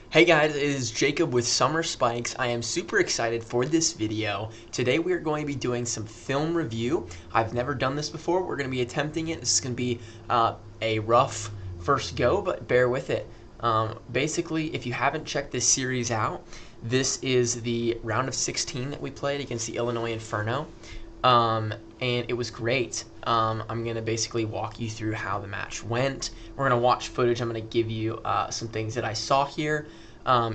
Hey guys, it is Jacob with Summer Spikes. I am super excited for this video. Today we are going to be doing some film review. I've never done this before. We're going to be attempting it. This is going to be a rough first go, but bear with it. Basically, if you haven't checked this series out, this is the round of 16 that we played against the Illinois Inferno. And it was great. I'm going to basically walk you through how the match went. We're going to watch footage. I'm going to give you some things that I saw here.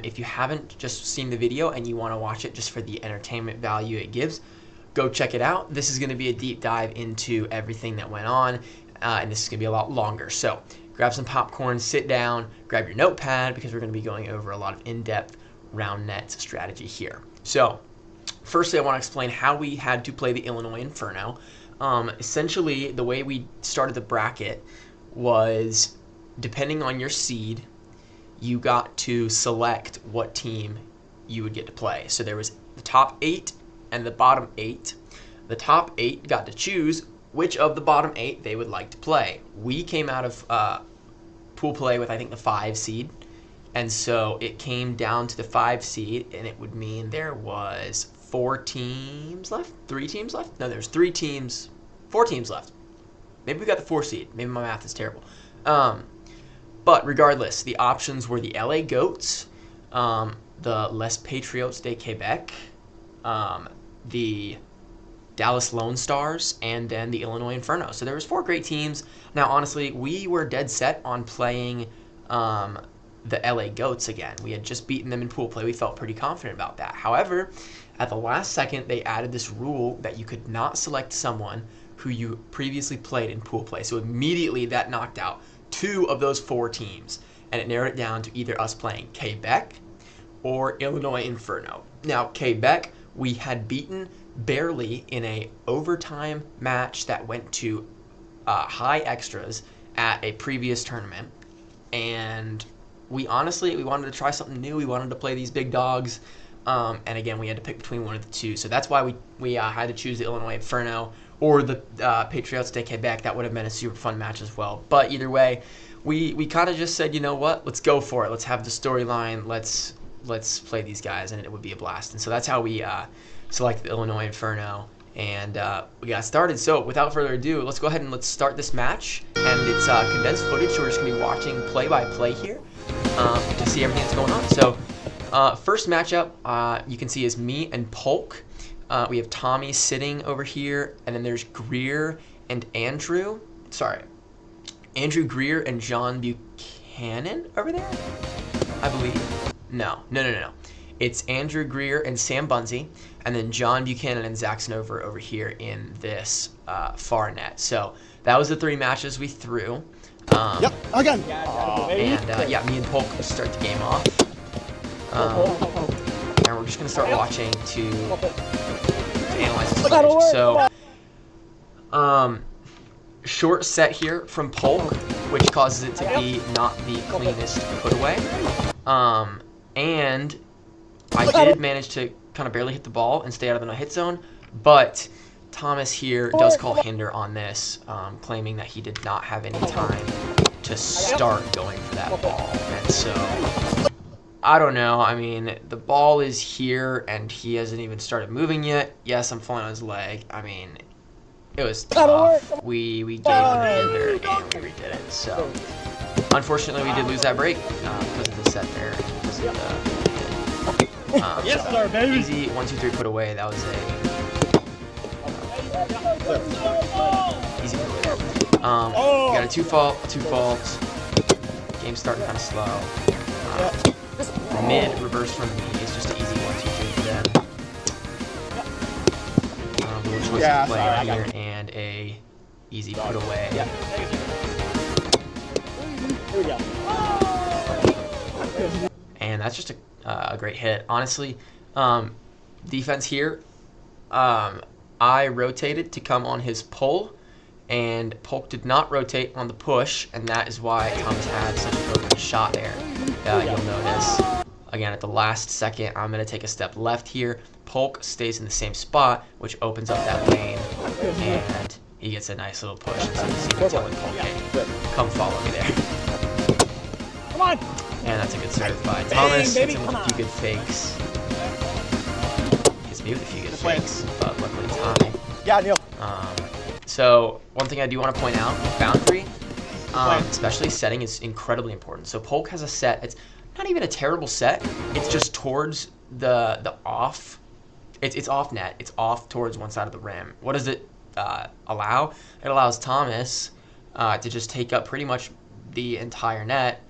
If you haven't just seen the video and you want to watch it just for the entertainment value it gives, go check it out. This is going to be a deep dive into everything that went on, and this is going to be a lot longer. So grab some popcorn, sit down, grab your notepad, because we're going to be going over a lot of in-depth Roundnet strategy here. So firstly, I want to explain how we had to play the Illinois Inferno. Essentially, the way we started the bracket was, depending on your seed, you got to select what team you would get to play. So there was the top 8 and the bottom 8. The top 8 got to choose which of the bottom 8 they would like to play. We came out of pool play with, I think, the 5 seed. And so it came down to the 5 seed, and it would mean there was 4 teams left? 3 teams left? No, there's 4 teams left. Maybe we got the 4 seed. Maybe my math is terrible. But regardless, the options were the LA Goats, the Les Patriots de Quebec, the Dallas Lone Stars, and then the Illinois Inferno. So there was 4 great teams. Now, honestly, we were dead set on playing the LA Goats again. We had just beaten them in pool play. We felt pretty confident about that. However, at the last second, they added this rule that you could not select someone who you previously played in pool play. So immediately that knocked out 2 of those 4 teams, and it narrowed it down to either us playing Quebec or Illinois Inferno. Now, Quebec, we had beaten barely in a overtime match that went to high extras at a previous tournament, and we wanted to try something new. We wanted to play these big dogs, and again, we had to pick between one of the 2. So that's why we had to choose the Illinois Inferno or the Patriots de Quebec. That would have been a super fun match as well. But either way, we kind of just said, you know what? Let's go for it. Let's have the storyline. Let's play these guys, and it would be a blast. And so that's how we selected the Illinois Inferno, and we got started. So without further ado, let's go ahead and let's start this match. And it's condensed footage, so we're just going to be watching play-by-play here to see everything that's going on. So first matchup you can see is me and Polk. We have Tommy sitting over here, and then there's Greer and Andrew. Sorry, Andrew Greer and John Buchanan over there, I believe. No. It's Andrew Greer and Sam Bunzy, and then John Buchanan and Zach Snover over here in this far net. So that was the 3 matches we threw. Yep, again. And yeah, me and Polk start the game off. And we're just going to start watching to analyze this footage. So, short set here from Polk, which causes it to be not the cleanest put away. And I did manage to kind of barely hit the ball and stay out of the no-hit zone, but Thomas here does call hinder on this, claiming that he did not have any time to start going for that ball. And so, I don't know. I mean, the ball is here, and he hasn't even started moving yet. Yes, I'm falling on his leg. I mean, it was tough. We gave him the hinder, and we redid it. So, unfortunately, we did lose that break because of the set there. Because of the Yes, sir, baby. Easy 1, 2, 3 put away. That was a easy put away there. We got a 2 faults. Game starting kind of slow. Mid reverse from me is just an easy 1, 2, 3 for them. Little choice to play right here, and a easy put away. Here we go. And that's just a great hit. Honestly, defense here, I rotated to come on his pull, and Polk did not rotate on the push, and that is why Thomas had such an open shot there. You'll notice. Again, at the last second, I'm going to take a step left here. Polk stays in the same spot, which opens up that lane, and he gets a nice little push. And so you see me telling Polk, hey, come follow me there. Come on. And that's a good serve by Thomas. baby, Hits him with come a few on. good fakes. Hits me with a few good fakes, but luckily tie. Yeah, Neil. So one thing I do want to point out, boundary, especially setting, is incredibly important. So Polk has a set. It's not even a terrible set. It's just towards the off. It's off net. It's off towards one side of the rim. What does it allow? It allows Thomas to just take up pretty much the entire net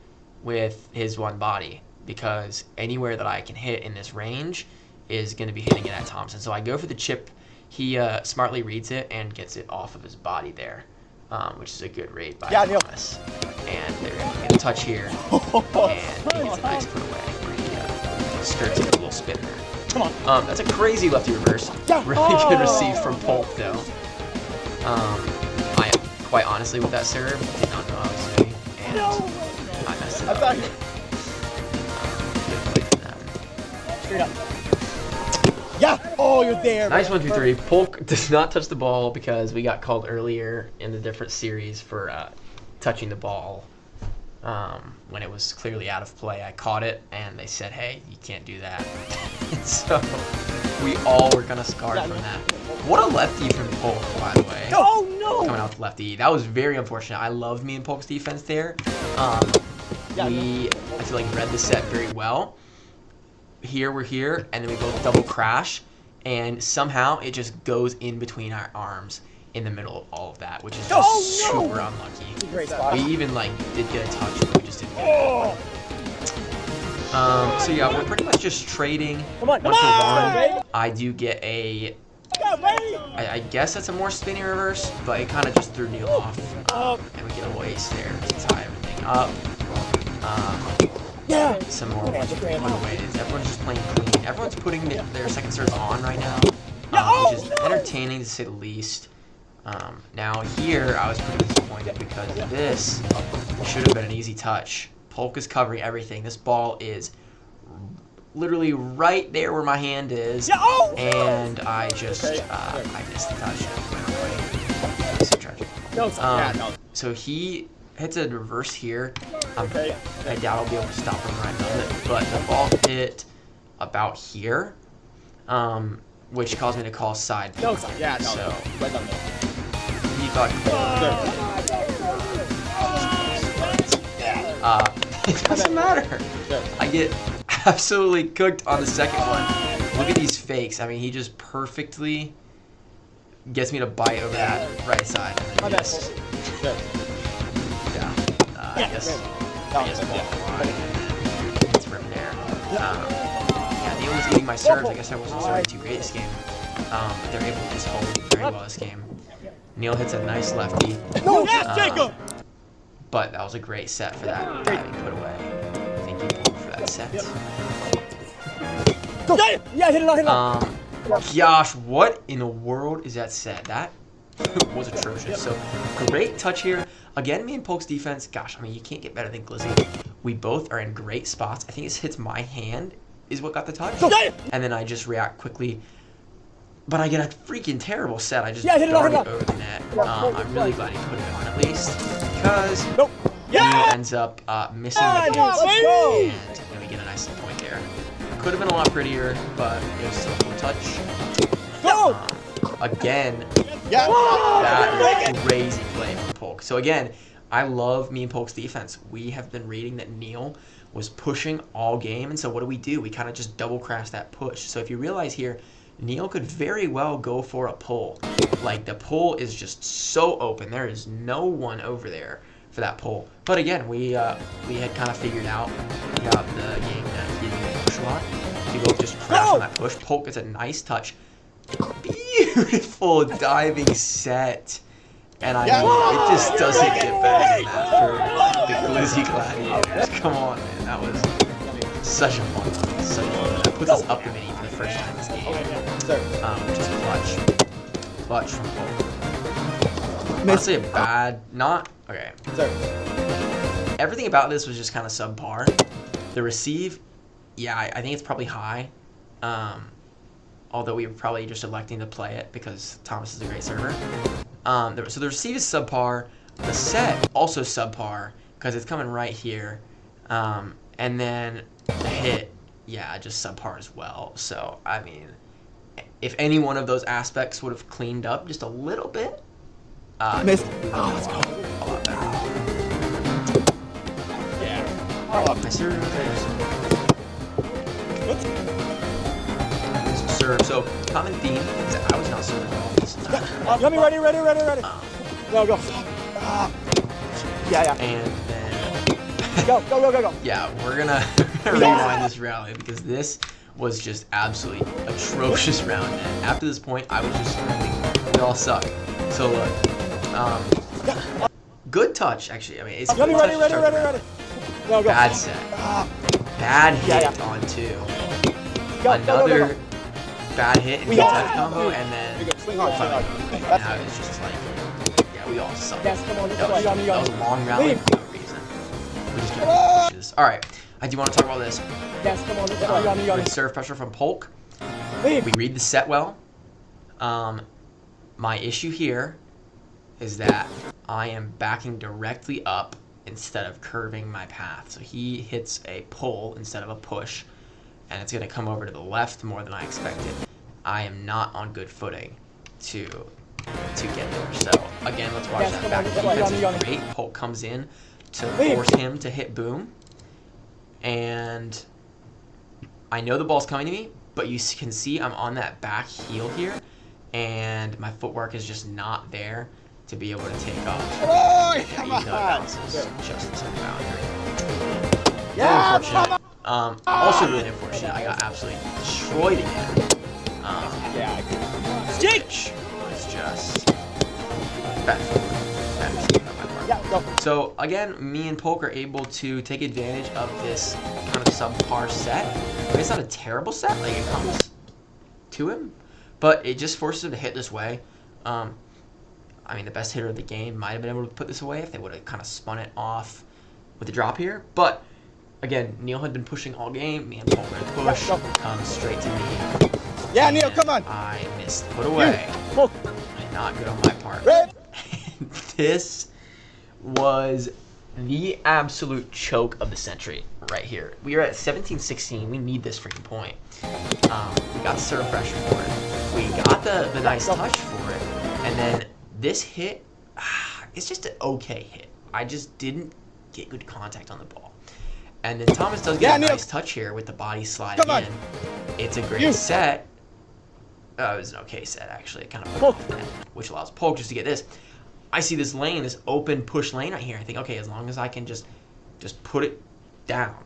with his one body, because anywhere that I can hit in this range is going to be hitting it at Thompson. So I go for the chip. He smartly reads it and gets it off of his body there, which is a good read by Thomas. And they're going to get a touch here, and he gets a nice put away where he skirts it with a little spin there. Come on. That's a crazy lefty reverse. Really good receive from Polk, though. I, quite honestly, with that serve, did not know I was doing, and I messed it up. Good play from that. Straight up. Yeah. Oh, you're there. Nice 1, 2, 3. Polk does not touch the ball because we got called earlier in the different series for touching the ball when it was clearly out of play. I caught it, and they said, hey, you can't do that. So we all were kind of scarred from that. What a lefty from Polk, by the way. Oh, no. Coming out with lefty. That was very unfortunate. I loved me and Polk's defense there. I feel like, read the set very well. Here, we're here, and then we both double crash, and somehow it just goes in between our arms in the middle of all of that, which is just super unlucky. Great spot. We even did get a touch, but we just didn't get it. So yeah, we're pretty much just trading. Come on, one for one. baby. I do get a, Go, baby. I guess that's a more spinny reverse, but it kind of just threw Neil off, and we get a waste there to tie everything up. Yeah. Some more putaways. Everyone's just playing clean. Everyone's putting their second serve on right now, which is entertaining to say the least. Now here, I was pretty disappointed because this should have been an easy touch. Polk is covering everything. This ball is literally right there where my hand is, and I just I missed the touch. So tragic. So he hits a reverse here. I doubt I'll be able to stop him right on it, but the ball hit about here, which caused me to call side. So he thought it doesn't matter. I get absolutely cooked on the second one. Look at these fakes. I mean, he just perfectly gets me to bite over that right side. And then just, I guess it's from there. Yeah, Neil was eating my serves. I guess I wasn't serving too great this game. But they're able to just hold very well this game. Neil hits a nice lefty. But that was a great set for that diving put away. Thank you, Polk, for that set. Yeah, hit it on. Gosh, what in the world is that set? That was atrocious. So, great touch here. Again, me and Polk's defense, gosh, I mean, you can't get better than Glizzy. We both are in great spots. I think this hits my hand is what got the touch. And then I just react quickly. But I get a freaking terrible set. I just dart it over the net. I'm really glad he put it on at least, because Neil ends up missing the hits, and then we get a nice point there. Could have been a lot prettier, but it was still a cool touch. Again, that crazy play from Polk. So again, I love me and Polk's defense. We have been reading that Neil was pushing all game, and so what do? We kind of just double crash that push. So if you realize here, Neil could very well go for a pull. Like, the pull is just so open. There is no one over there for that pull. But again, we had kind of figured out throughout the game that he didn't push a lot. We both just crash on that push. Polk gets a nice touch. Beautiful diving set. And I mean, it just doesn't get better than that for the Glizzy Gladiators. Come on, man. That was such a fun one. Such a fun one. That puts us up the mini for the first time this game. Which is clutch. Clutch from Polk. Honestly, a bad, not, okay. Everything about this was just kind of subpar. The receive, yeah, I think it's probably high. Although we were probably just electing to play it because Thomas is a great server. So the receive is subpar. The set, also subpar, because it's coming right here. And then the hit, yeah, just subpar as well. So, I mean, if any one of those aspects would have cleaned up just a little bit, Missed. Oh, let's go. a lot better. Yeah. I serve. Serve. So, common theme is that I was not serving well this time. Let me ready. Go. Yeah. And then, Go. yeah, we're gonna rewind this rally because this was just absolutely atrocious round net. After this point, I was just screaming, "We all suck." So look, good touch actually. I mean, it's good touch to start the round. Go. Bad set, bad hit on two. Another bad hit and good touch combo, and then now it's just like, yeah, we all suck. Yes, come on, That was a long rally for no reason. We just gotta push this. All right, I do want to talk about this. Yes, come on, Good serve pressure from Polk. Leave. We read the set well. My issue here is that I am backing directly up instead of curving my path. So he hits a pull instead of a push, and it's going to come over to the left more than I expected. I am not on good footing to get there. So again, let's watch that back. Defense is great. Polk comes in to force him to hit boom, and I know the ball's coming to me, but you can see I'm on that back heel here, and my footwork is just not there to be able to take off. Oh, Yeah, even though it bounces just inside the boundary. Yeah, Really unfortunate. Also really unfortunate. I got absolutely destroyed again. Which was just bad mistake on my part. Yeah, go. So again, me and Polk are able to take advantage of this kind of subpar set. I mean, it's not a terrible set, like it comes to him, but it just forces him to hit this way. I mean, the best hitter of the game might have been able to put this away if they would have kind of spun it off with the drop here. But again, Neil had been pushing all game. Me and Polk were going to push, comes straight to me. Yeah, Neil, come on. I missed put away. Polk. Not good on my part. Red. This was the absolute choke of the century right here. We are at 17-16. We need this freaking point. We got the serve pressure for it. We got the nice touch for it. And then this hit, it's just an okay hit. I just didn't get good contact on the ball. And then Thomas does get a nice touch here with the body sliding in. It's a great set. It was an okay set, actually. It kind of put off net, which allows Polk just to get this. I see this lane, this open push lane right here. I think, okay, as long as I can just put it down,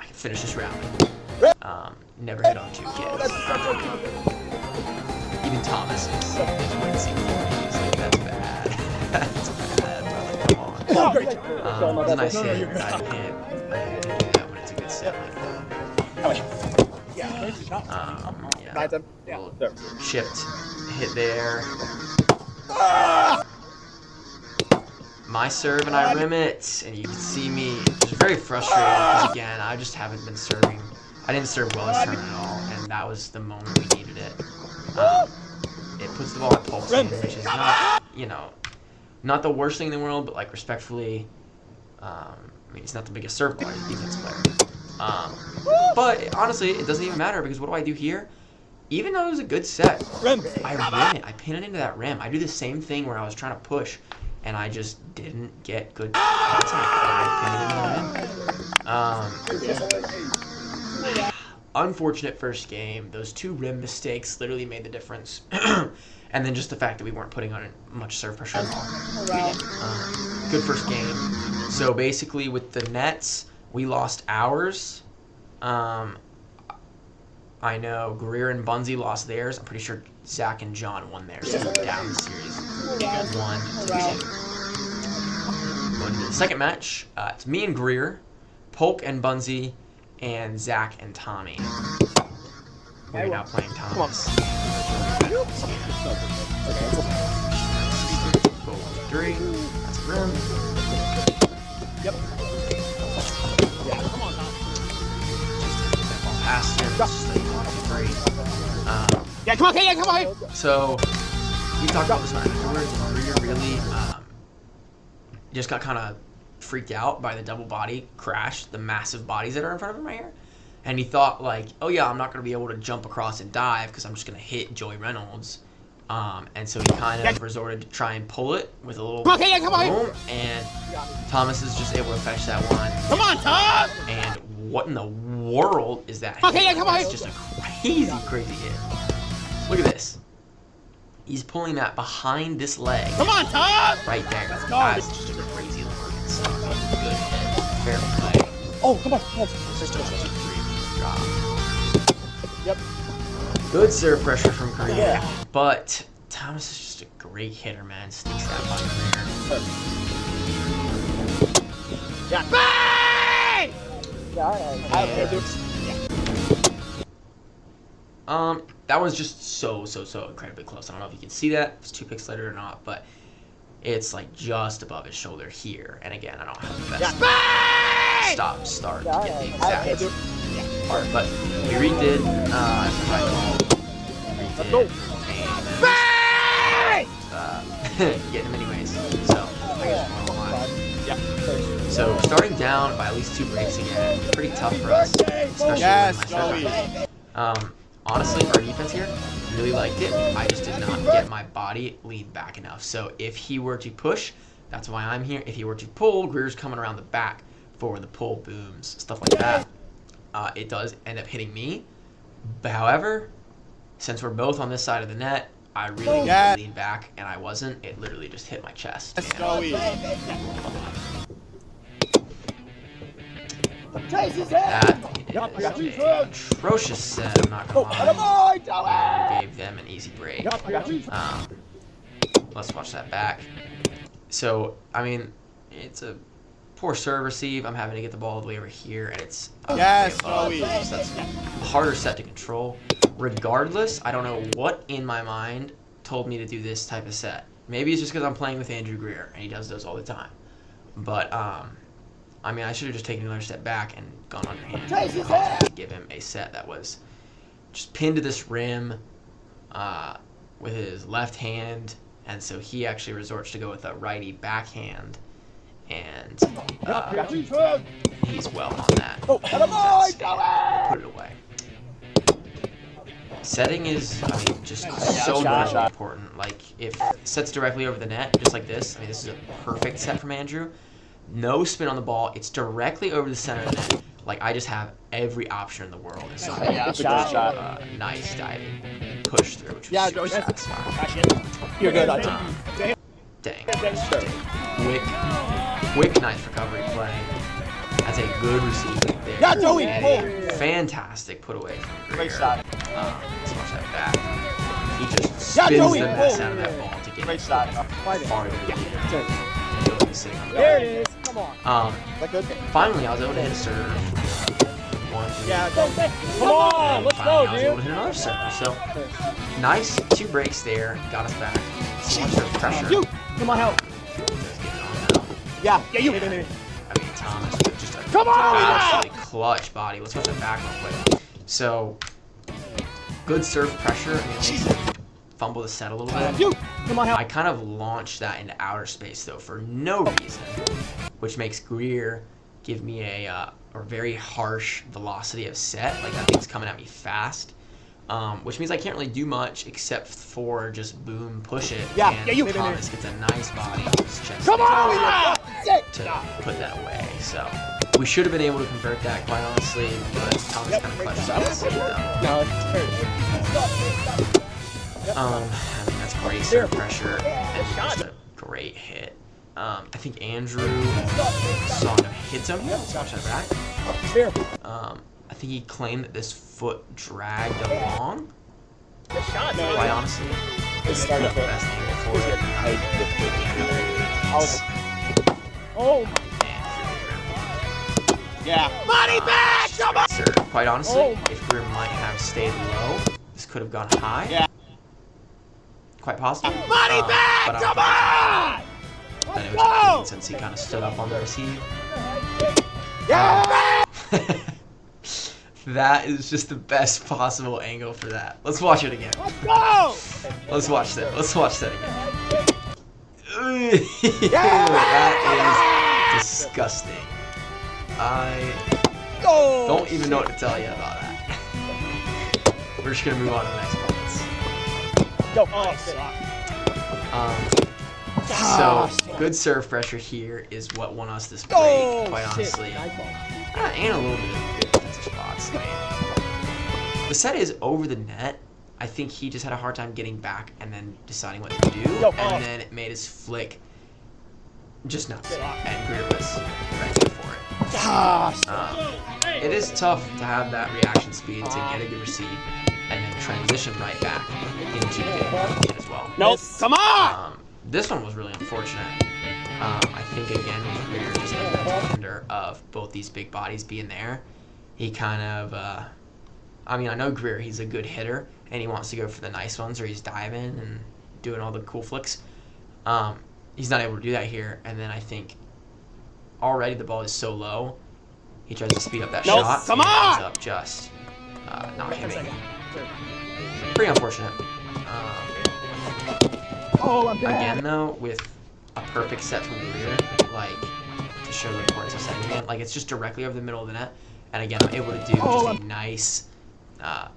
I can finish this round. Never hit on two kids. Even Thomas is wincing. He's like, that's bad. That's bad, brother. Come on. It was a nice hit. I didn't do that when it's a good set like that. Little chipped hit there. My serve and I rim it, and you can see me just very frustrated because again, I just haven't been serving. I didn't serve well this turn at all, and that was the moment we needed it. It puts the ball at Polk's hand, which is not, not the worst thing in the world, but like respectfully, I mean, he's not the biggest serve player, he's a defense player. But honestly, it doesn't even matter because what do I do here? Even though it was a good set, I rim it. I pin it into that rim. I do the same thing where I was trying to push, and I just didn't get good contact. I pin it into the rim. Unfortunate first game. Those two rim mistakes literally made the difference. And then just the fact that we weren't putting on much serve pressure at all. Good first game. So basically with the nets, we lost ours. I know Greer and Bunzy lost theirs. I'm pretty sure Zach and John won theirs. So we're down the series 1-2. Going into the second match, it's me and Greer, Polk and Bunzy, and Zach and Tommy. We're now playing Thomas. 3. That's a rim. Yep. Past him. Yeah, come on, come on. So, we talked about this one afterwards, and Greer really just got kind of freaked out by the double body crash, the massive bodies that are in front of him right here. And he thought like, oh yeah, I'm not going to be able to jump across and dive because I'm just going to hit Joey Reynolds. And so he kind of resorted to try and pull it with a little boom, and Thomas is just able to fetch that one. Come on, Tom! And what in the world is that? It's just a crazy hit. Look at this. He's pulling that behind this leg. Come on, Tom! Right there. That's just a crazy looking stuff. Good hit. Fair play. Oh, come on. It's just a great drop. Yep. Good serve pressure from Korea. Yeah. But Thomas is just a great hitter, man. Sneaks that by Greer. Yeah. Bang! That one's just so incredibly close. I don't know if you can see that. If it's 2 pixelated or not, but it's like just above his shoulder here. And again, I don't have the best start to get the exact part, but we redid getting him anyways. So I guess more line. Yeah. So starting down by at least 2 breaks again, pretty tough for us, especially with my serve. Honestly, our defense here really liked it. I just did not get my body leaned back enough. So if he were to push, that's why I'm here. If he were to pull, Greer's coming around the back for the pull booms, stuff like that. It does end up hitting me. But however, since we're both on this side of the net, I really need to lean back, and I wasn't. It literally just hit my chest. Let's go. That is an atrocious set, I'm not gonna lie. And gave them an easy break. Let's watch that back. So, I mean, it's a poor serve receive. I'm having to get the ball all the way over here, and it's that's a harder set to control. Regardless, I don't know what in my mind told me to do this type of set. Maybe it's just because I'm playing with Andrew Greer, and he does those all the time. But, I mean, I should have just taken another step back and gone underhand to give him a set that was just pinned to this rim with his left hand, and so he actually resorts to go with a righty backhand, and he's well on that. Put it away. Setting is, I mean, just so incredibly important. Like, if it sets directly over the net, just like this, I mean, this is a perfect set from Andrew. No spin on the ball. It's directly over the center of the net. Like, I just have every option in the world. And so nice diving push through, which was super satisfying. You're good. Dang. Quick, nice recovery play. That's a good receiver there. Yeah, Joey. And a fantastic put away from Greer. Let's watch that back. He just spins the mess out of that ball to get it farther. There it is. Come on. Finally, I was able to hit a serve. One, two, come on. Let's go, dude. I was able to hit another serve. So, nice 2 breaks there. Got us back. So much pressure. Come on, help. Yeah, you. I mean, Thomas with just a absolutely clutch body. Let's watch that back real quick. So, good serve pressure. I mean, fumble the set a little bit. I kind of launched that into outer space though for no reason, which makes Greer give me a very harsh velocity of set. Like that thing's coming at me fast, which means I can't really do much except for just boom, push it. And Thomas gets a nice body off his chest to put that away. So we should have been able to convert that, quite honestly, but Thomas kind of clutched it though. I mean, that's great serve pressure and just a great hit. I think Andrew saw him hit him. Let's watch that back. I think he claimed that this foot dragged along. Quite honestly, it's the best angle for it. Body back! Quite honestly, if Greer might have stayed low, this could have gone high. Quite possible. Money back! But come on! Then it was clean since he kind of stood up on the receive. That is just the best possible angle for that. Let's watch it again. Let's go! Let's watch that. Let's watch that again. That is disgusting. I Oh, don't even know what to tell you about that. We're just gonna move on to the next points. Go. Oh, So good serve pressure here is what won us this break, quite honestly. And a little bit of good defensive spots. I mean, the set is over the net. I think he just had a hard time getting back and then deciding what to do, and then it made his flick just nuts. And Greer was right there for it. It is tough to have that reaction speed to get a good receive and then transition right back into getting one as well. Nope. Come on. This one was really unfortunate. I think again with Greer just like the defender of both these big bodies being there, he kind of. I mean, I know Greer, he's a good hitter, and he wants to go for the nice ones, or he's diving and doing all the cool flicks. He's not able to do that here, and then I think already the ball is so low, he tries to speed up that shot. Come and on! ends up just not hitting. Pretty unfortunate. Again, though, with a perfect set from Greer, like, to show the importance of setting it, like, it's just directly over the middle of the net, and again, I'm able to do just a nice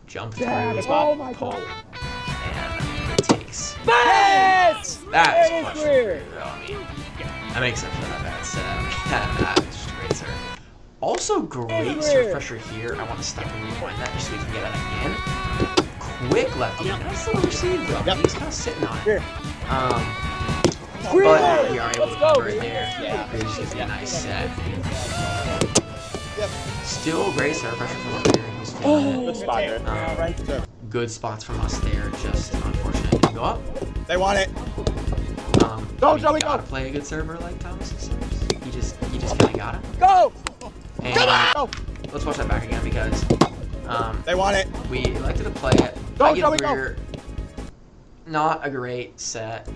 jump through, pull, and it takes. That's clutch for Greer, though. I mean, that makes up for that bad set. That is just a great serve. Also, great serve pressure here. I want to stop and rewind that just so we can get that again. Quick lefty. Nice little receive, though. He's kind of sitting on it. But we are able to cover it there. Greer just gives me a nice set. Still great serve pressure from Greer. He's feeling it. Good spots from us there. Just unfortunate it didn't go up. They want it. Go, Joey, go! Gotta play a good server like Thomas serves. You just kind of gotta. Go! And Come on! Let's watch that back again because they want it. we elected to play it. I give Greer not a great set.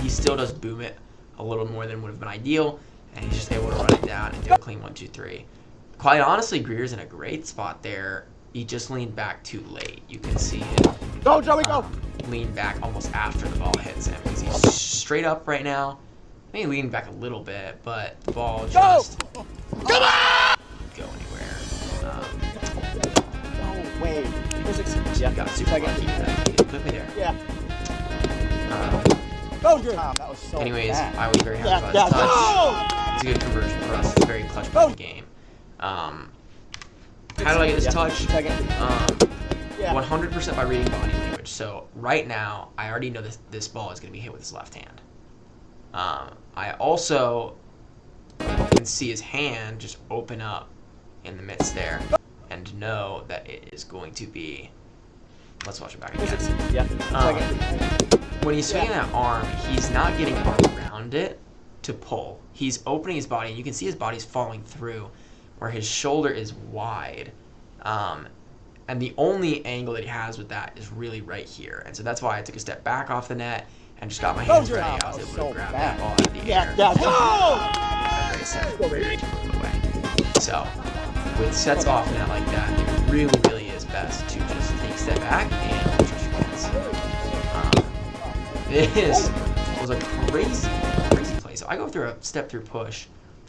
He still does boom it a little more than would have been ideal, and he's just able to run it down and do a clean 1-2-3. Quite honestly, Greer's in a great spot there. He just leaned back too late. You can see him lean back almost after the ball hits him because he's straight up right now. I mean, he leaned back a little bit, but the ball just Come on! go anywhere. No way. Got super lucky that he put me there. Yeah. That was so Anyways, bad. I was very happy about this touch. It's a good conversion for us. It's a very clutch part of the game. How did I get this touch? 100% by reading body language. So right now, I already know this ball is going to be hit with his left hand. I also can see his hand just open up in the midst there and know that it is going to be. Let's watch it back again. When he's swinging that arm, he's not getting around it to pull. He's opening his body, and you can see his body's falling through where his shoulder is wide. And the only angle that he has with that is really right here. And so that's why I took a step back off the net and just got my hands ready. I was able to grab that ball out of the air. Very set, very away. So with sets off net like that, it really, really is best to just take a step back and trust your hands. This was a crazy play. So I go through a step through push.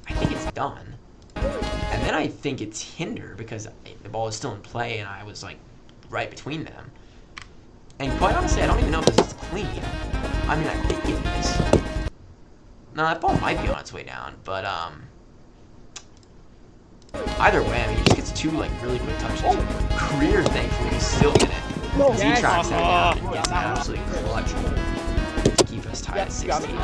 I think it's done. And then I think it's hinder because the ball is still in play and I was like right between them. And quite honestly, I don't even know if this is clean. I mean, I think it is. No, that ball might be on its way down, but either way, I mean, he just gets two like really quick touches. Greer, thankfully, is still in it because he tracks that down and gets an absolutely clutch to keep us tied at 16.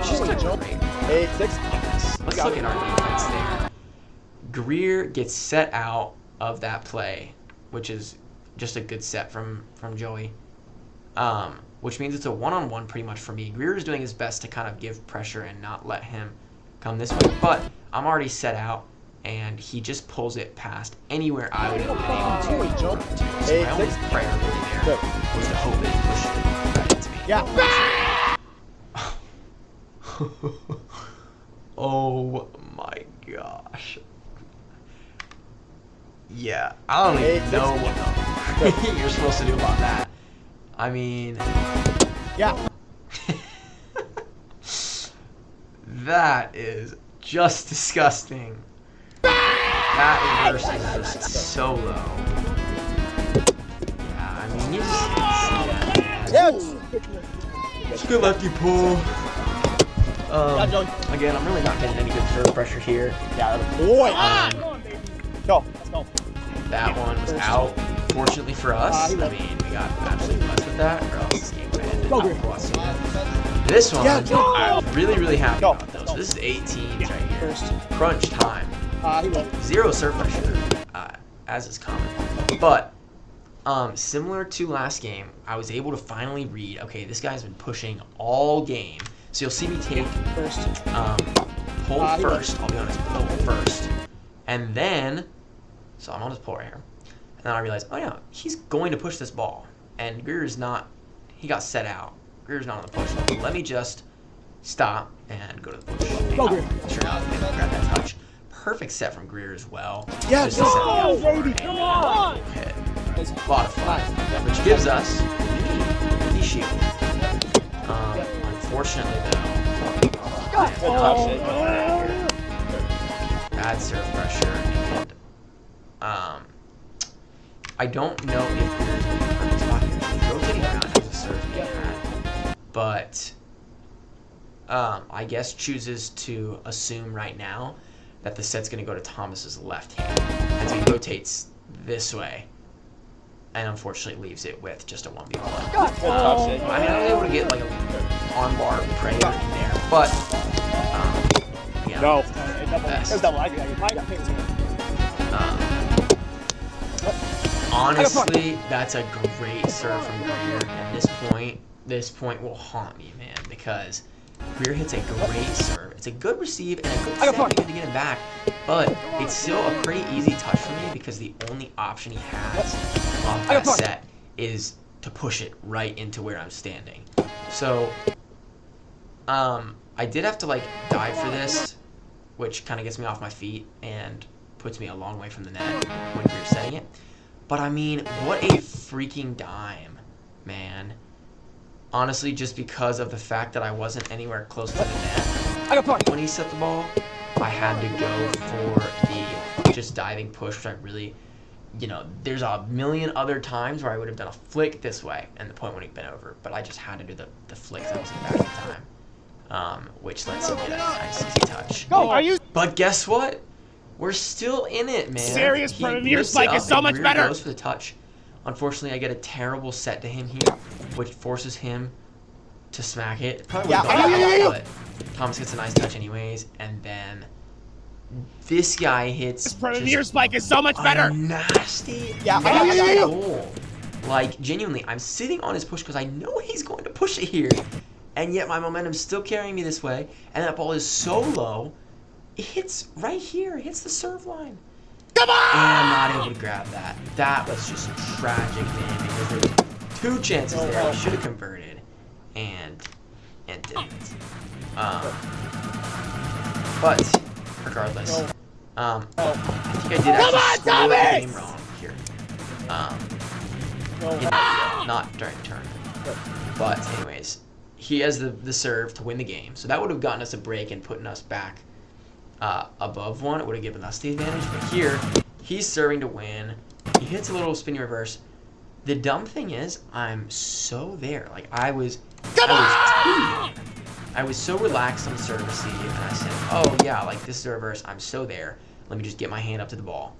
Just a great. 8-6. Let's look at our defense there. Greer gets set out of that play, which is just a good set from Joey, which means it's a one-on-one pretty much for me. Greer is doing his best to kind of give pressure and not let him come this way, but I'm already set out, and he just pulls it past anywhere I would have been able to run to. So my only priority there was to hope it pushed it right into me. Yeah. Oh my gosh. Yeah, I don't even know what you're supposed to do about that. I mean, Yeah. That is just disgusting. That reverse is just so low. Yeah, I mean, you just see that. Yes! It's good lefty pull. Again, I'm really not getting any good serve pressure here. Yeah, boy! Go, let's go. That one was out. Fortunately for us, I mean, we got absolutely blessed with that, or else this game would have ended up lost. This one, I'm really, really happy about though. So this is 8 teams right here. Crunch time. 0 serve pressure, as is common. But similar to last game, I was able to finally read, okay, this guy's been pushing all game. So you'll see me take pull first, I'll be honest, pull first. And then, so I'm on his pull right here. And then I realized, oh yeah, he's going to push this ball. And Greer's not, he got set out. Greer's not on the push. So let me just stop and go to the push. Go, Greer. Sure, I was able to grab that touch. Perfect set from Greer as well. Yes! Oh, baby, come on! Hit. A lot of fun. Which gives us the shield. Unfortunately though, bad serve pressure, and I don't know if there's any perfect spot here. So rotating around is a serve he had, but I guess chooses to assume right now that the set's going to go to Thomas's left hand, and so he rotates this way. And unfortunately leaves it with just a 1v1. I mean, I was able to get like a armbar prayer in there, but yeah. No. Best. Honestly, that's a great serve from Greer, and this point will haunt me, man, because Greer hits a great serve. It's a good receive and a good second to get him back, but it's still a pretty easy touch for me because the only option he has off that set is to push it right into where I'm standing. So, I did have to like dive for this, which kind of gets me off my feet and puts me a long way from the net when you're setting it. But I mean, what a freaking dime, man. Honestly, just because of the fact that I wasn't anywhere close to the net when he set the ball, I had to go for the just diving push, which I really, you know, there's a million other times where I would have done a flick this way and the point would have been over, but I just had to do the flick that was back in time, which lets him get a nice easy touch. But guess what? We're still in it, man. Serious Premier Spike is so much better. Goes for the touch. Unfortunately, I get a terrible set to him here, which forces him to smack it. Probably would have gone but Thomas gets a nice touch anyways, and then this guy hits Premier Spike is so much better. Nasty goal. Like, genuinely, I'm sitting on his push because I know he's going to push it here, and yet my momentum's still carrying me this way, and that ball is so low, it hits right here. It hits the serve line. Come on! And I'm not able to grab that. That was just tragic, man, because there were 2 chances there. He should have converted, and didn't. But regardless, I think I did actually score the game wrong here. Not during the turn. But anyways, he has the serve to win the game, so that would have gotten us a break and putting us back above 1. It would have given us the advantage. But here, he's serving to win. He hits a little spinny reverse. The dumb thing is, I'm so there. Like, I was so relaxed on the serve receive, and I said, oh yeah, like this is a reverse. I'm so there. Let me just get my hand up to the ball.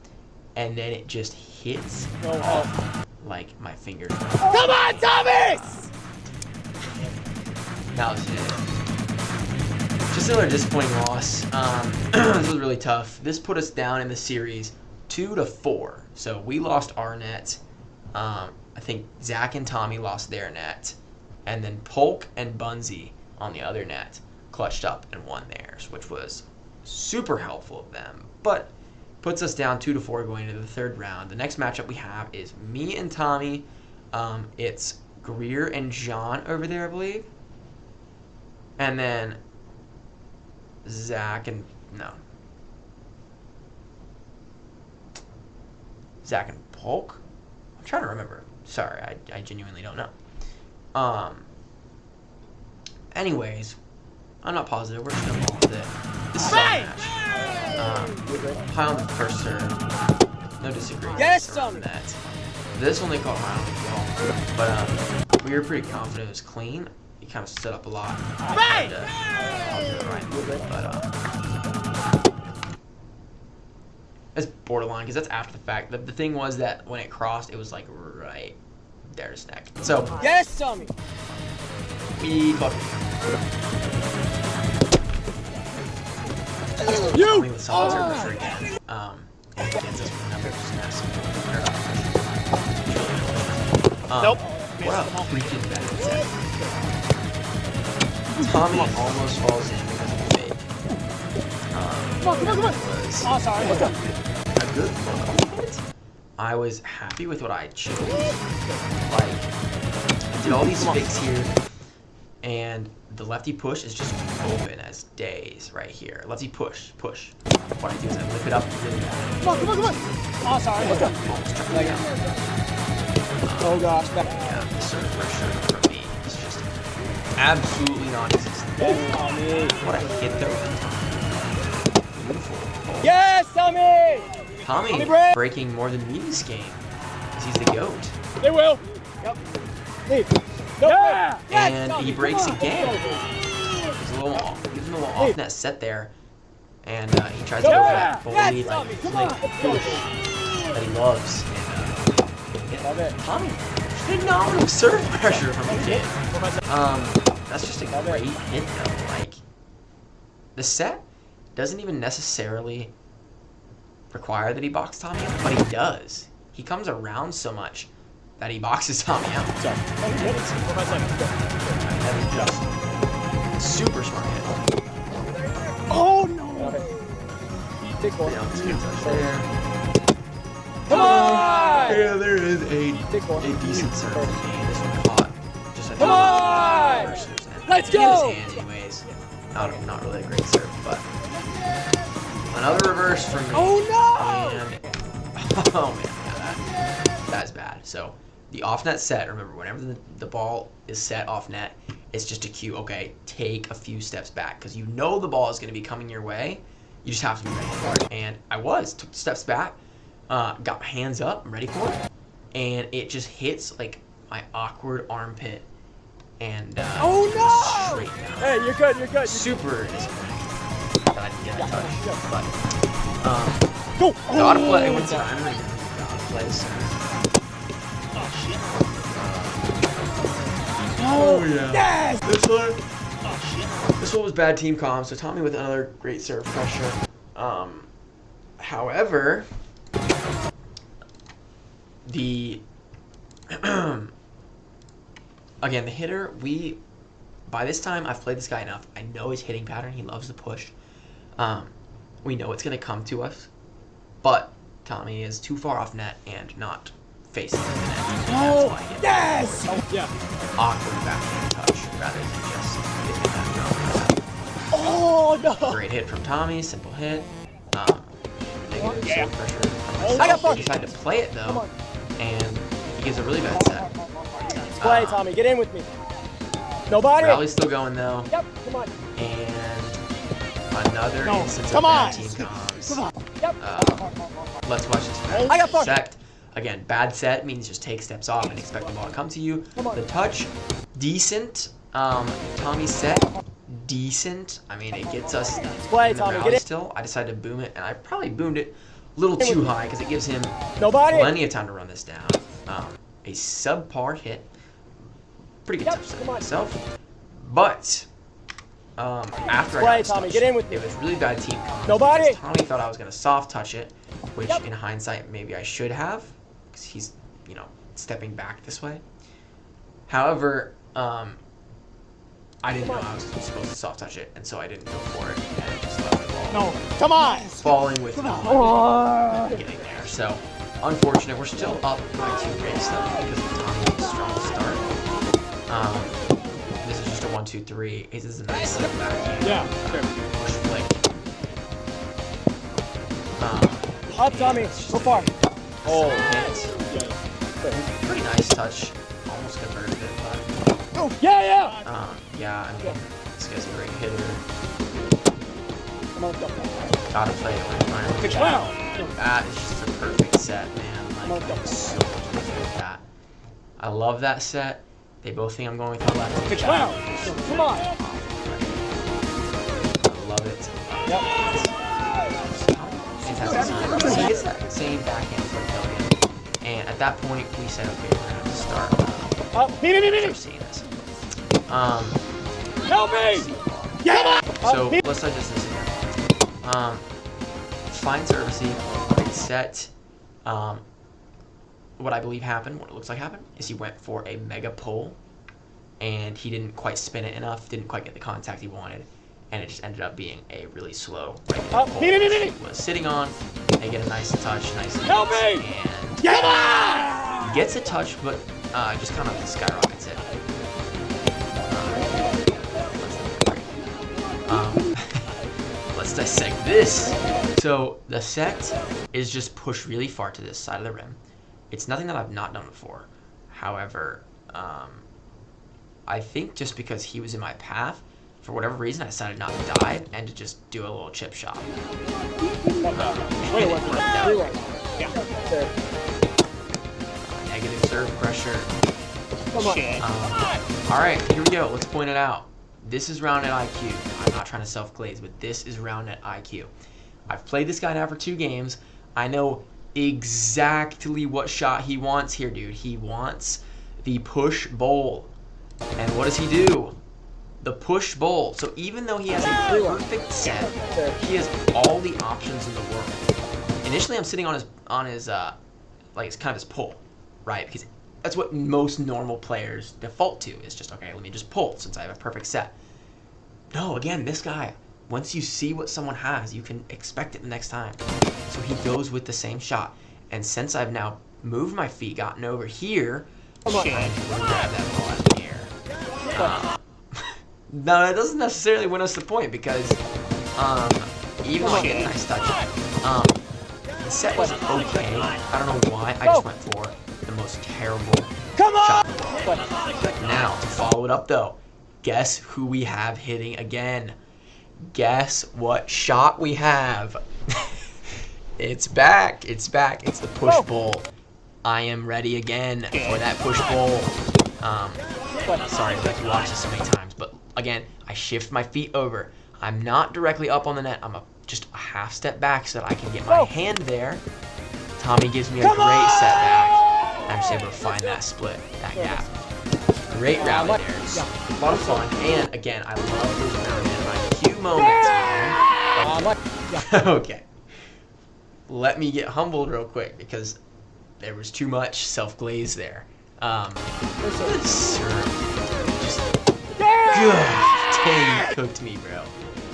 And then it just hits off like my fingers. Come on, Thomas! That was it. Just another disappointing loss. This was really tough. This put us down in the series 2-4. So we lost our net. I think Zach and Tommy lost their net. And then Polk and Bunzy on the other net clutched up and won theirs, which was super helpful of them. But puts us down 2-4 going into the 3rd round. The next matchup we have is me and Tommy. It's Greer and John over there, I believe. And then Zach and Polk? I'm trying to remember. Sorry, I genuinely don't know. Anyways, I'm not positive. We're just gonna ball with it. This is our match. High on the first serve. No disagreement. Yes, on that. This one they called high on the ball, but we were pretty confident it was clean. He kind of stood up a lot. Right. But it's borderline because that's after the fact. The thing was that when it crossed, it was like right there, his neck. So Yes, Tommy. we caught You. with solid serve pressure again. And it gets us with numbers massive. Nope. What a freaking bad set. Tommy almost falls in because of the fake. Come on. Was Oh, sorry. a good look. I was happy with what I chose. Like, I did all these fakes here, and the lefty push is just open as days right here. Lefty push. What I do is I lift it up really bad. Come on. Oh, sorry. Almost struck me down. Oh gosh. Yeah, the serve pressure from me is just absolutely non-existent. What a hit though. Beautiful. Yes, Tommy. Tommy breaking more than me this game. Because he's the GOAT. They will. Yep. Leave. Yeah. And he breaks again. Gives him a little off net set there. And he tries to go for that bully, like push that he loves. And Love it. Tommy, phenomenal serve pressure from the kid. That's just a great hit though. Like, the set doesn't even necessarily require that he box Tommy out, but he does. He comes around so much that he boxes Tommy out. Super smart hit. Oh no. Big boy. There. Come on. Yeah, there is a decent serve for me. This one caught. Just I think Come on. Let's go. In his hand anyways. Not really a great serve, but another reverse from me. Oh no. And oh man, yeah, that's bad. So the off net set, remember, whenever the ball is set off net, it's just a cue. Okay, take a few steps back because you know the ball is going to be coming your way. You just have to be ready for it. And I took steps back, got my hands up, I'm ready for it, and it just hits like my awkward armpit. And oh no! Straight down. Hey, you're good. Super disappointing that I didn't get a touch, but Go! gotta play one time. Gotta play some. Oh yeah. Yes! This one was bad team comm, so Tommy with another great serve pressure. However, the again, the hitter, by this time, I've played this guy enough. I know his hitting pattern. He loves the push. We know it's going to come to us. But Tommy is too far off net and not facing the net. That's why he Yes! awkward backhand touch rather than just hitting that drum. Oh, no! Great hit from Tommy. Simple hit. Negative serve pressure. I got He decided to play it, though. And he gives a really bad set. Play, Tommy. Get in with me. Nobody. Rally's still going though. Yep. Come on. And another instance Come of on. bad team comms. Come on. Yep. Let's watch this. I got fucked. Set. Again, bad set means just take steps off and expect the ball to come to you. Come on. The touch, decent. Tommy's set, decent. I mean, it gets us Play, in the Tommy. rally Get it. still. I decided to boom it, and I probably boomed it a little too high because it gives him Nobody. plenty of time to run this down. A subpar hit. Pretty good touch set myself. But after I got this Tommy, touch, get in with me. it was really bad team comms. Nobody. because Tommy thought I was gonna soft touch it, which in hindsight maybe I should have, because he's stepping back this way. However, I didn't know I was supposed to soft touch it, and so I didn't go for it, and just left the ball No. Come on. falling with Oh. getting there. So unfortunate. We're still up by 2 breaks though because of Tommy's strong start. This is just a 1-2-3. This is a nice little back. Yeah. Sure. Push flick. Up, Tommy. So far. Oh, hit. Yeah. Pretty nice touch. Almost converted it, but Yeah. yeah. I mean, it's guy's a great hitter. Come on, let's go. Gotta play it. Pitch well. That is just a perfect set, man. Like, I'm so much better with that. I love that set. They both think I'm going with my left. Pitch well. Come on. I love it. Yep. Fantastic. So he gets that same backhand for Killian. And at that point, we said, okay, we're going to have to start seeing this. Help me! Yeah! So let's digest this again. Fine servicing, great set. What I believe happened, what it looks like happened, is he went for a mega pull, and he didn't quite spin it enough, didn't quite get the contact he wanted, and it just ended up being a really slow regular pull. He was sitting on, they get a nice touch, nice Help me! And Yeah! gets a touch, but just kind of skyrockets it. Let's dissect this. So the set is just pushed really far to this side of the rim. It's nothing that I've not done before. However, I think just because he was in my path, for whatever reason, I decided not to dive and to just do a little chip shot. Negative serve pressure. Come on. All right, here we go. Let's point it out. This is Roundnet IQ. I'm not trying to self-glaze, but this is Roundnet IQ. I've played this guy now for 2 games. I know exactly what shot he wants here, dude. He wants the push bowl. And what does he do? The push bowl. So even though he has a perfect set, he has all the options in the world. Initially, I'm sitting on his like it's kind of his pull, right? Because that's what most normal players default to, is just, okay, let me just pull since I have a perfect set. No, again, this guy, once you see what someone has, you can expect it the next time. So he goes with the same shot. And since I've now moved my feet, gotten over here, I'm going to grab that ball out of the air. No, that doesn't necessarily win us the point, because even though I get a nice touch, the set was okay. I don't know why. I just went for the most terrible shot. Now, to follow it up though, guess who we have hitting again? Guess what shot we have? It's back. It's back. It's the push bowl. I am ready again for that push bowl. Sorry, I've like watched this so many times, but again, I shift my feet over. I'm not directly up on the net. I'm just a half step back so that I can get my hand there. Tommy gives me a great setback. I'm just able to find that split, that gap. Great rally there. It's a lot of fun. And again, I love those Roundnet IQ moments, man. Okay. Let me get humbled real quick because there was too much self-glaze there. Serve. Just good. Dang, you cooked me, bro.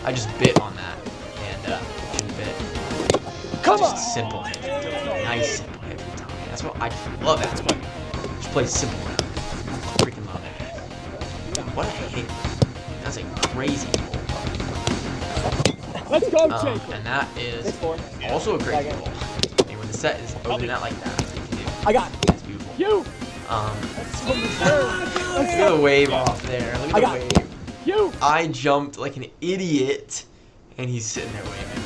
I just bit on that. And shouldn't bit. Come on! Just simple hit. Nice simple hit from Tommy. That's what I love. That's what. Just play simple round. Freaking love it. What a hit. That's a crazy goal. Let's go, Jake. And that is also a great goal. And when the set is over the net like that, that's what you can do. I got it. That's beautiful. You! Look at the wave off there. Look at the wave. You! I jumped like an idiot, and he's sitting there waving.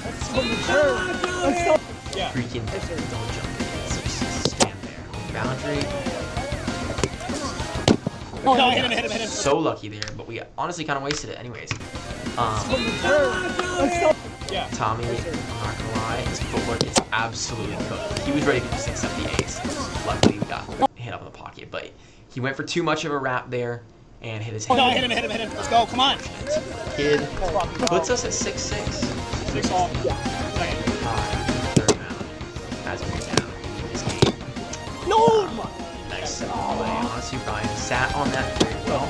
Freaking don't jump. Just stand there. Boundary. No, hit him. So lucky there, but we honestly kind of wasted it anyways. Tommy, I'm not gonna lie, his footwork is absolutely cooked. He was ready to just accept the ace. Luckily, we got hit up in the pocket, but he went for too much of a wrap there and hit his hand. No, hit him. Let's go, come on. Kid puts us at 6-6. 6-all. Yeah. Third round. As we go down in this game. No! Nice play. Honestly, Brian sat on that very well.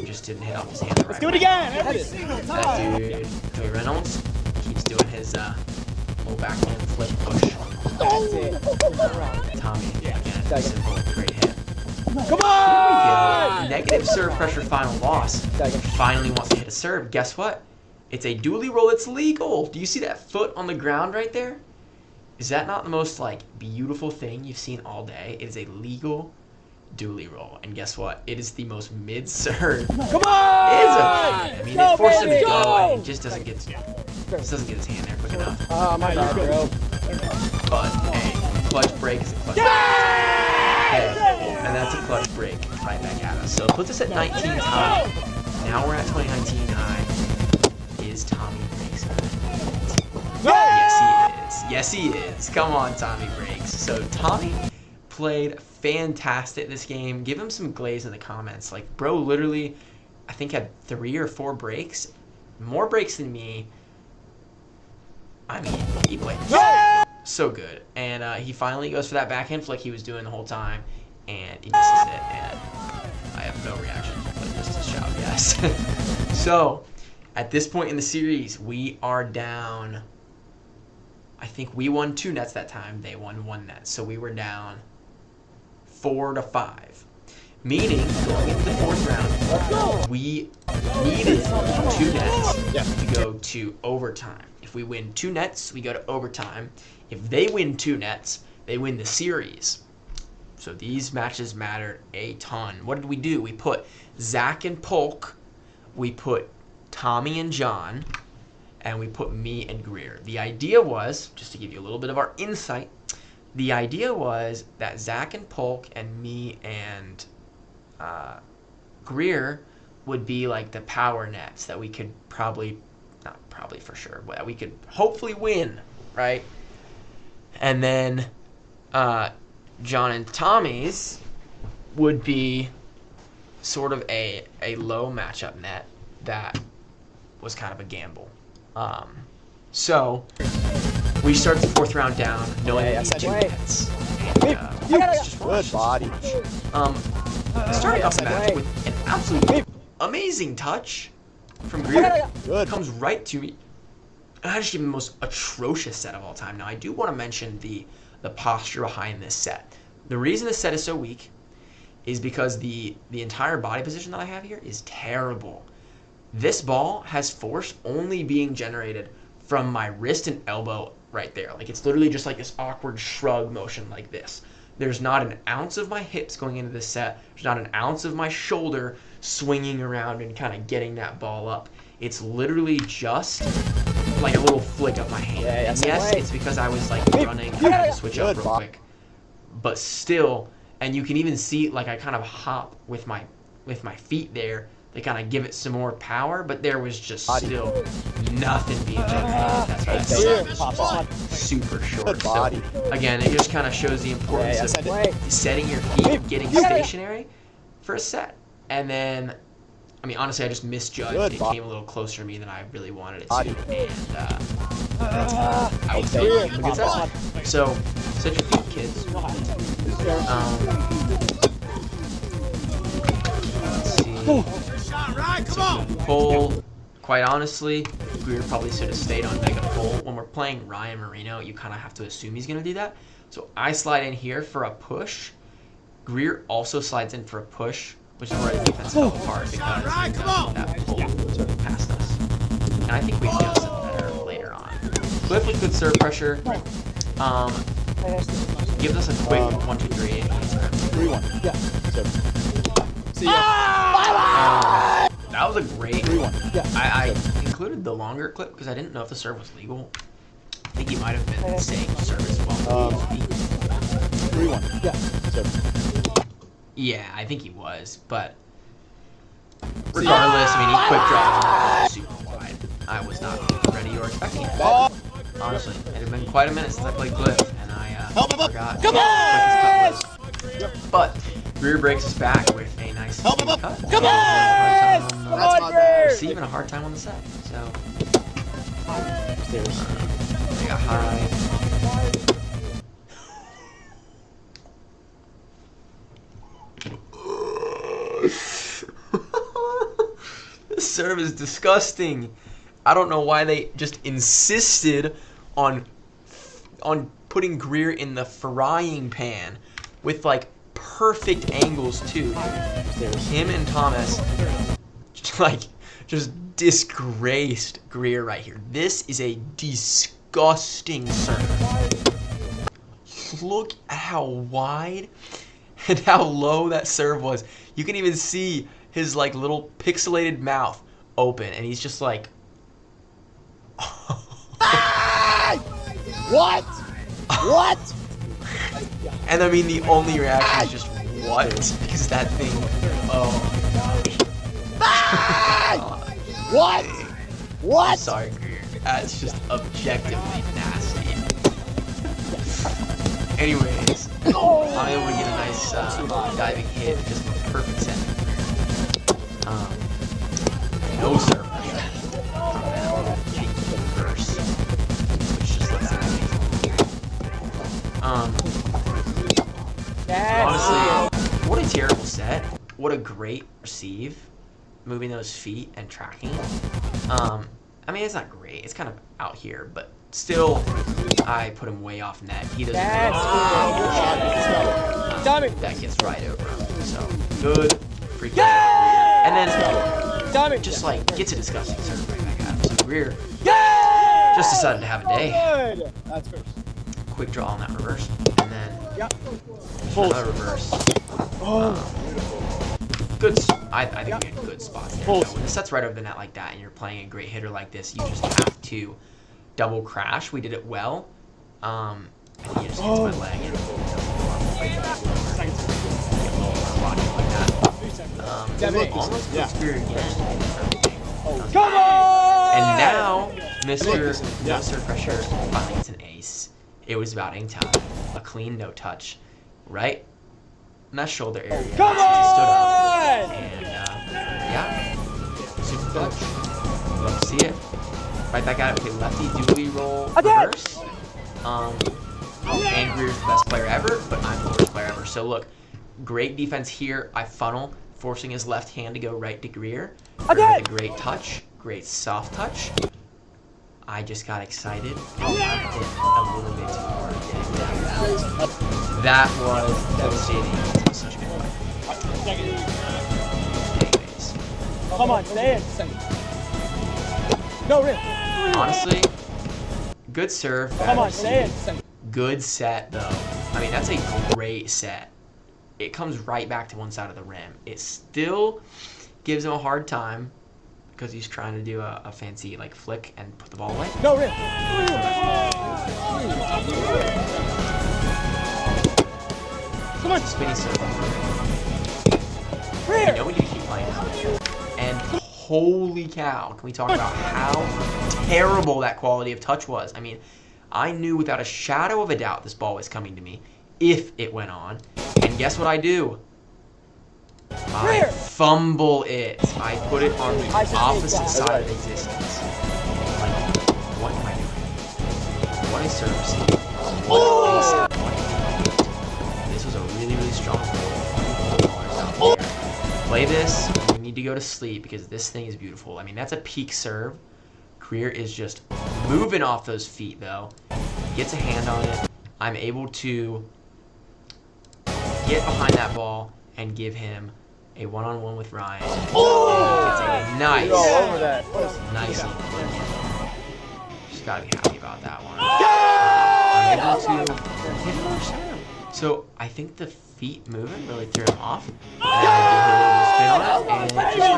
Just didn't hit off his hand right. Let's do it again. Every single time. That dude, Joey Reynolds, keeps doing his little backhand flip push. That's it. Tommy, again, simple, great hit. Come on! Negative serve pressure, final loss. Finally wants to hit a serve. Guess what? It's a dually roll. It's legal. Do you see that foot on the ground right there? Is that not the most like beautiful thing you've seen all day? It is a legal dually roll, and guess what? It is the most mid serve. Come on! It is okay. I mean, it forces him to baby, go, and he just doesn't get his hand there quick enough. Oh, my God, bro. But hey, clutch break is a clutch break. Okay, and that's a clutch break right back at us. So it puts us at 19 time. Now we're at 2019 high. Is Tommy Breaks gonna hit? Yes, he is. Yes, he is. Come on, Tommy Breaks. So Tommy played fantastic this game. Give him some glaze in the comments. Like, bro literally, I think had 3 or 4 breaks. More breaks than me. I mean, he played so good. And he finally goes for that backhand flick he was doing the whole time. And he misses it. And I have no reaction, but just to shout yes. So, at this point in the series, we are down. I think we won 2 nets that time. They won 1 net. So we were down 4-5. Meaning, going into the 4th round, we needed 2 nets to go to overtime. If we win 2 nets, we go to overtime. If they win 2 nets, they win the series. So these matches mattered a ton. What did we do? We put Zach and Polk, we put Tommy and John, and we put me and Greer. The idea was, just to give you a little bit of our insight, the idea was that Zach and Polk and me and Greer would be like the power nets that we could not probably for sure, but we could hopefully win, right? And then John and Tommy's would be sort of a low matchup net that was kind of a gamble. So we start the 4th round down, knowing that we need 2 nets. And, let's just watch. Good body. Starting off the match with an absolutely amazing touch from Greer. Good. Comes right to me. Actually, the most atrocious set of all time. Now, I do want to mention the posture behind this set. The reason this set is so weak is because the entire body position that I have here is terrible. This ball has force only being generated from my wrist and elbow right there. Like, it's literally just like this awkward shrug motion like this. There's not an ounce of my hips going into this set. There's not an ounce of my shoulder swinging around and kind of getting that ball up. It's literally just like a little flick of my hand. And yes, it's because I was like running. I had to switch up real quick. But still, and you can even see like I kind of hop with my feet there. They kind of give it some more power, but there was just still nothing being generated. That's why that was super short. So again, it just kind of shows the importance of setting your feet, getting stationary for a set. And then, I mean, honestly, I just misjudged. It came a little closer to me than I really wanted it to, and I was a good set. So set your feet, kids. Let's see. Pull, quite honestly, Greer probably should have stayed on mega pull. When we're playing Ryan Marino, you kind of have to assume he's going to do that. So I slide in here for a push. Greer also slides in for a push, which is where the defense fell apart because that pull past us. And I think we adjusted better later on. Cliff with good serve pressure. Gives us a quick 1-2-3. 3-1. Yeah. So. See ya. That was a great 3-1. Yeah. I included the longer clip because I didn't know if the serve was legal. I think he might have been saying service while 3-1. Yeah. So. Yeah, I think he was, but regardless, I mean, he quick draws super wide. I was not ready or expecting it. Honestly, it had been quite a minute since I played Cliff, and I forgot how quick his cut was. But Greer breaks us back with a nice cut. Come on, Steve, and a hard time on the set. So, we got high. This serve is disgusting. I don't know why they just insisted on putting Greer in the frying pan with like perfect angles too. Him and Thomas just disgraced Greer right here. This is a disgusting serve. Look at how wide and how low that serve was. You can even see his like little pixelated mouth open, and he's just like, What? What? and I mean the only reaction is just what? Because that thing, oh. What? What? Sorry, Greer. That's just objectively nasty. Anyways, I'm able to get a nice diving hit, just a perfect set. No serve pressure. Reverse, which just lets it honestly, what a terrible set. What a great receive. Moving those feet and tracking. I mean, it's not great. It's kind of out here, but still, I put him way off net. He doesn't that gets right over him. So, good freaking and then, just like, gets a disgusting serve right back at him. So, Greer just decided to have a day. That's first. Quick draw on that reverse. And then, another reverse. Good. I think you get good spots there. So when the set's right over the net like that, and you're playing a great hitter like this, you just have to double crash. We did it well. I think he just hits my leg and almost puts Greer again. Come on! And now, Mr. No Serve Pressure finally gets an ace. It was about ink time. A clean no touch, right? In that shoulder area. Come on! He stood up. And yeah, super clutch. Love to see it. Right back at it with a lefty dually roll reverse. And Greer's the best player ever, but I'm the worst player ever. So look, great defense here. I funnel, forcing his left hand to go right to Greer. With a great touch, great soft touch. I just got excited and left it a little bit too hard. That was devastating. It was such a good play. Anyways. Come on, stay in. No, Rip. Honestly, good serve. Come on, stay in. Good set, though. I mean, that's a great set. It comes right back to one side of the rim. It still gives him a hard time because he's trying to do a fancy like flick and put the ball away. No, Rip. Come on. Spinny serve. Rear. You know we need to keep playing. And holy cow, can we talk about how terrible that quality of touch was? I mean, I knew without a shadow of a doubt this ball was coming to me if it went on. And guess what I do? I fumble it. I put it on the opposite side of existence. Like, what am I doing? What a service. What a This was a really, really strong goal. Play this. We need to go to sleep because this thing is beautiful. I mean, that's a peak serve. Greer is just moving off those feet, though. Gets a hand on it. I'm able to get behind that ball and give him a one-on-one with Ryan. It's a nice, nicely. Just gotta be happy about that one. I'm able to hit another serve. So I think the feet moving really threw him off. And I did a little spin on it, and it just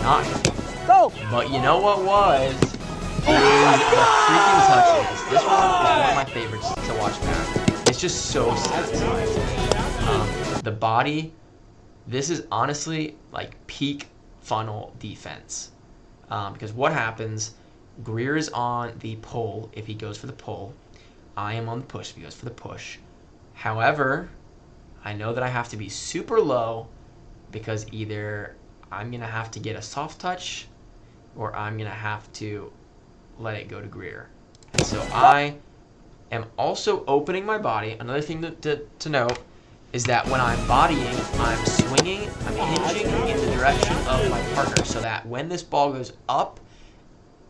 nice. But you know what was? The freaking touches. This one is one of my favorites to watch back. It's just so satisfying. The body, this is honestly like peak funnel defense. Because what happens, Greer is on the pull if he goes for the pull. I am on the push if he goes for the push. However, I know that I have to be super low because either I'm going to have to get a soft touch or I'm going to have to let it go to Greer. And so I am also opening my body. Another thing to note is that when I'm bodying, I'm swinging, I'm hinging in the direction of my partner so that when this ball goes up,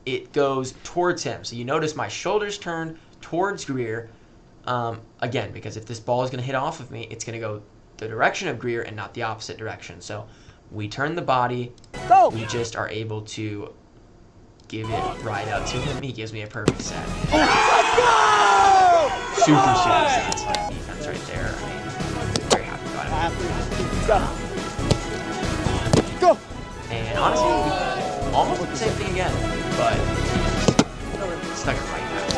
it goes towards him. So you notice my shoulders turn towards Greer. Again, because if this ball is going to hit off of me, it's going to go the direction of Greer and not the opposite direction. So we turn the body. We just are able to give it right up to him. He gives me a perfect set. Super satisfying defense right there. I mean, very happy about it. Go. And honestly, we almost did the same thing again, but stuck it right back.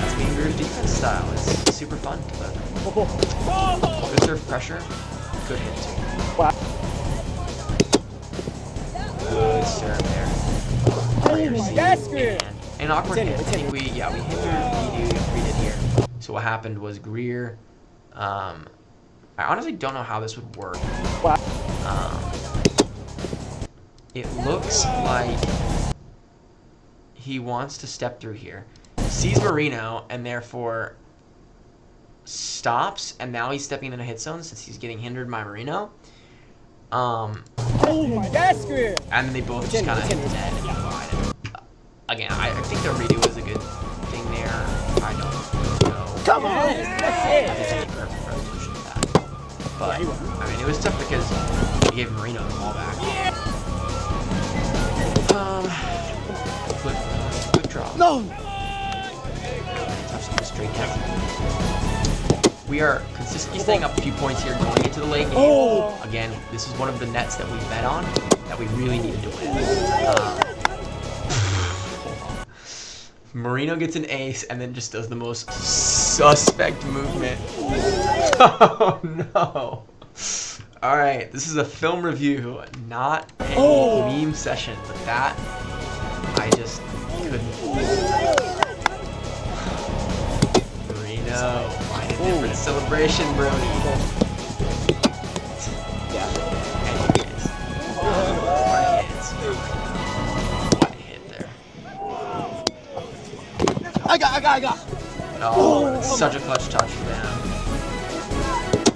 That's Game Beer's defense style. It's super fun to play. Good serve pressure, good hit too. Wow. Good serve there. That's good. An awkward hit. I think we hindered we did here. So what happened was Greer. I honestly don't know how this would work. Wow. It looks like he wants to step through here. Sees Marino and therefore stops, and now he's stepping in a hit zone since he's getting hindered by Marino. That's good. And then they both just kind of hit the net and divide. Again, I think the redo is a good thing there. I don't know. Come on. That's it. There's any perfect resolution to that. But, I mean, it was tough because he gave Marino the ball back. Quick draw. No. Touch the straight down. We are consistently staying up a few points here going into the late game. Again, this is one of the nets that we bet on that we really needed to win. Marino gets an ace and then just does the most suspect movement. Oh no. Alright, this is a film review, not a meme session, but that I just couldn't. Marino, find a different celebration, Brody. Anyways. What a hit there. I got. Oh, it's such a clutch touch for them.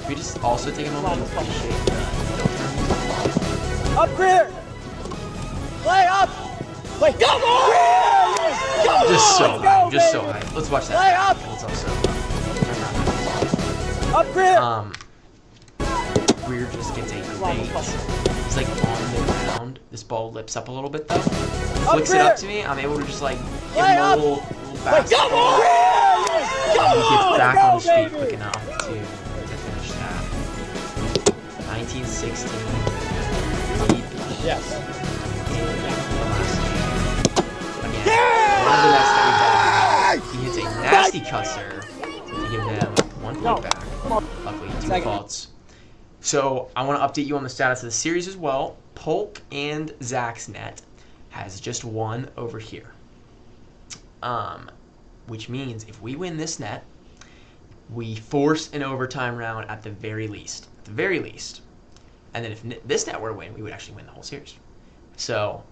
We just also take a moment to appreciate the Up here. Play up. Play. Come on. just so high, just so high. Let's watch that. Play up. Let's also Up here. Greer just gets a great. He's like on the ground. This ball lips up a little bit though. Flicks it up to me. I'm able to just like give him a little fast. He gets back on his feet quick enough to finish that. 1916. Deep. Yes. Again, one of the nets that we had. He hits a nasty cusser to give them 1 point back. Luckily, 2 faults. So I want to update you on the status of the series as well. Polk and Zach's net has just 1 over here. Which means if we win this net, we force an overtime round at the very least. At the very least. And then if this net were to win, we would actually win the whole series. So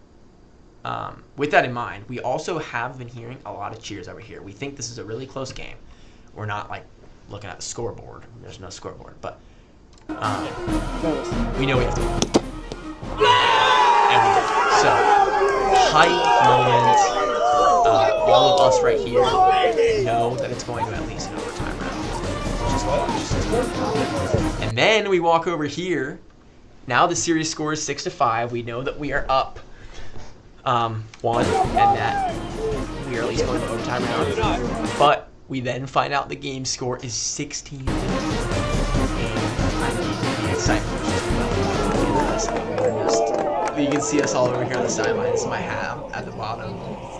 with that in mind, we also have been hearing a lot of cheers over here. We think this is a really close game. We're not like looking at the scoreboard. There's no scoreboard, but we know we have to win. And we did. So, hype moment. All of us right here know that it's going to at least an overtime round. And then we walk over here. Now the series score is 6-5. We know that we are up 1 and that we are at least going to overtime round. But we then find out the game score is 16. And I mean, the excitement was just you can see us all over here on the sidelines. My hat at the bottom.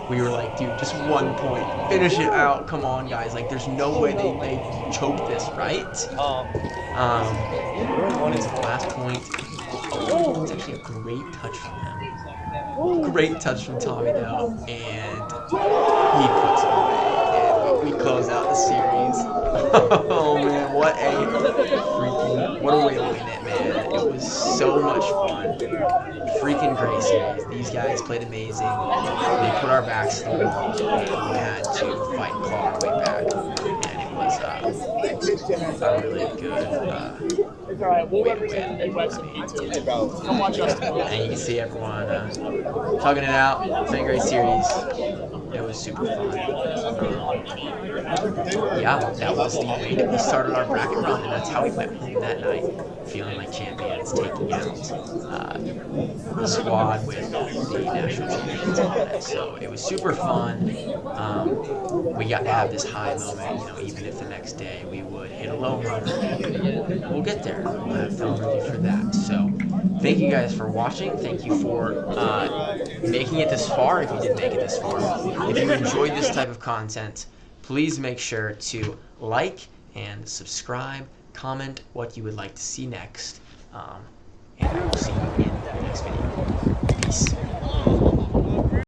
We were like, dude, just 1 point. Finish it out. Come on, guys. Like, there's no way they choked this, right? Going into the last point. Oh, it's actually a great touch from him. Great touch from Tommy, though. And he puts it away. And we close out the series. Oh, man. What a way to win it, man. It was so much fun. Freaking great series. These guys played amazing. They put our backs to the wall, and we had to fight and claw our way back. And it was a really good way to win. And you can see everyone tugging it out. It's been a great series. It was super fun. Yeah, that was the way that we started our bracket run, and that's how we went home that night, feeling like champions, taking out the squad with the national champions on it. So it was super fun. We got to have this high moment, even if the next day we would hit a low runner. We'll get there. We'll have film review for that. So thank you guys for watching. Thank you for making it this far, if you did make it this far. If you enjoyed this type of content, please make sure to like and subscribe, comment what you would like to see next, and I will see you in the next video. Peace.